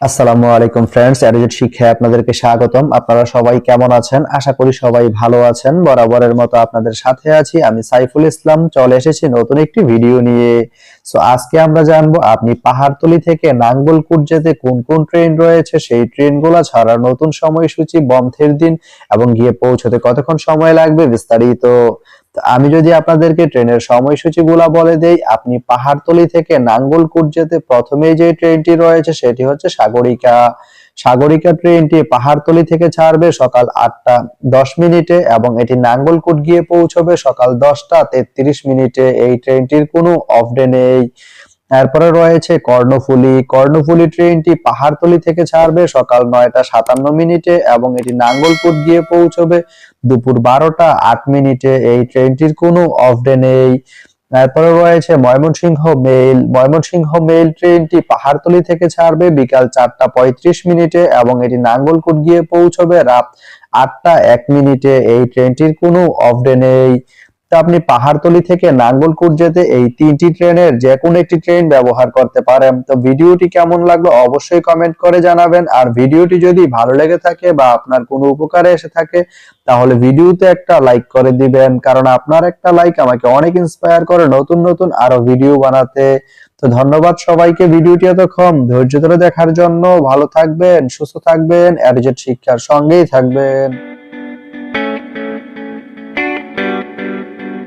আসসালামু আলাইকুম ফ্রেন্ডস, অ্যাডুজেট শিক্ষায় আপনাদেরকে স্বাগতম। আপনারা সবাই কেমন আছেন? আশা করি সবাই ভালো আছেন। বরাবরের মতো আপনাদের সাথে আছি আমি সাইফুল ইসলাম। চলে এসেছি নতুন একটি ভিডিও নিয়ে। আজকে আমরা জানবো আপনি পাহাড়তলি থেকে নাঙ্গলকোট যেতে কোন কোন ট্রেন রয়েছে, সেই ট্রেনগুলো ছাড়ার নতুন সময়সূচি, বন্ধের দিন এবং গিয়ে পৌঁছতে কতক্ষণ সময় লাগবে, বিস্তারিত। আমি যদি আপনাদেরকে ট্রেনের সময়সূচিগুলা বলে দেই, আপনি পাহাড়তলি থেকে নাঙ্গলকোট যেতে প্রথমেই যে ট্রেনটি রয়েছে সেটি হচ্ছে সাগরিকা। সাগরিকা ট্রেনটি পাহাড়তলি থেকে ছাড়বে সকাল 8টা 10 মিনিটে এবং এটি নাঙ্গলকোট গিয়ে পৌঁছবে সকাল 10টা 33 মিনিটে। এই ট্রেনটির কোনো অফ ডে নেই। তারপরে রয়েছে কর্ণফুলী। কর্ণফুলী ট্রেনটি পাহাড়তলি থেকে ছাড়বে সকাল 9টা 57 মিনিটে এবং এটি নাঙ্গলকোট গিয়ে পৌঁছবে দুপুর 12টা 8 মিনিটে। এই ট্রেনটির কোনো অফ ডে নেই। তারপরে রয়েছে ময়মনসিংহ মেইল। ময়মনসিংহ মেইল ট্রেনটি পাহাড়তলি থেকে ছাড়বে বিকাল 4টা 35 মিনিটে এবং এটি নাঙ্গলকোট গিয়ে পৌঁছবে রাত 8টা 1 মিনিটে। এই ট্রেনটির কোনো অফ ডে নেই। তো আপনি পাহাড়তলি থেকে নাঙ্গলকোট যেতে এই তিনটি ট্রেনের যে কোনো একটি ট্রেন ব্যবহার করতে পারেন। তো ভিডিওটি কেমন লাগলো অবশ্যই কমেন্ট করে জানাবেন। আর ভিডিওটি যদি ভালো লেগে থাকে বা আপনার কোনো উপকারে এসে থাকে তাহলে ভিডিওতে একটা লাইক করে দিবেন, কারণ আপনার একটা লাইক আমাকে অনেক ইন্সপায়ার করে নতুন নতুন আরো ভিডিও বানাতে। তো ধন্যবাদ সবাইকে ভিডিওটি এতক্ষণ ধৈর্য ধরে দেখার জন্য। ভালো থাকবেন, সুস্থ থাকবেন, অ্যাডজেট শিক্ষার সঙ্গেই থাকবেন।